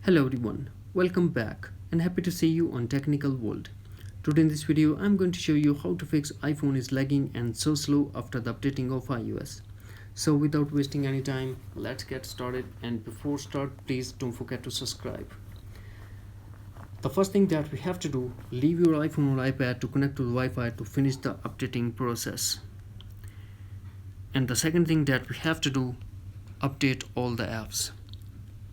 Hello everyone, welcome back and happy to see you on Technical World. Today in this video I'm going to show you how to fix iPhone is lagging and so slow after the updating of iOS. So without wasting any time, let's get started, and before start please don't forget to subscribe. The first thing that we have to do, leave your iPhone or iPad to connect to the Wi-Fi to finish the updating process. And the second thing that we have to do, update all the apps.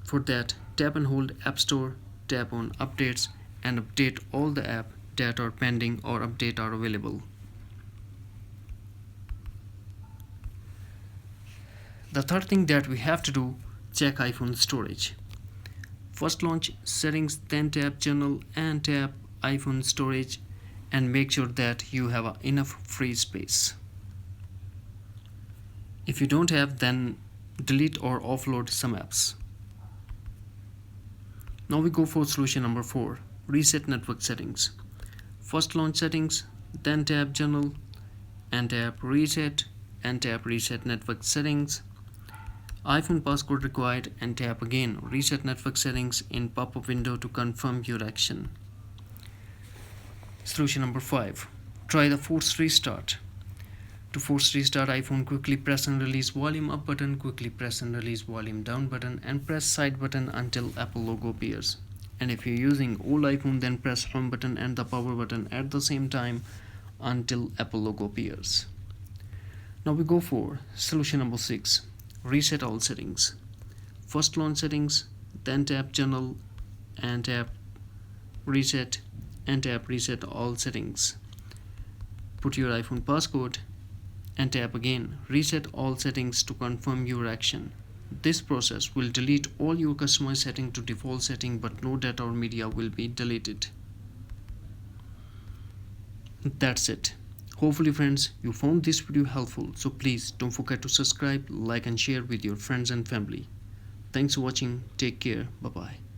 For that, tap and hold App Store, tap on Updates and update all the apps that are pending or update are available. The third thing that we have to do, check iPhone storage. First launch Settings, then tap General and tap iPhone Storage and make sure that you have enough free space. If you don't have, then delete or offload some apps. Now we go for solution number 4, reset network settings. First launch Settings, then tap General and tap Reset and tap Reset network settings. iPhone passcode required and tap again Reset network settings in pop-up window to confirm your action. Solution number 5, try the force restart. To force restart iPhone, quickly press and release volume up button, quickly press and release volume down button, and press side button until Apple logo appears. And if you're using old iPhone, then press home button and the power button at the same time until Apple logo appears. Now we go for solution number 6, reset all settings. First launch Settings, then tap General and tap Reset and tap Reset all settings. Put your iPhone passcode and tap again Reset all settings to confirm your action. This process will delete all your customized setting to default setting, but no data or media will be deleted. That's it. Hopefully friends, you found this video helpful, so please don't forget to subscribe, like and share with your friends and family. Thanks for watching. Take care. Bye bye.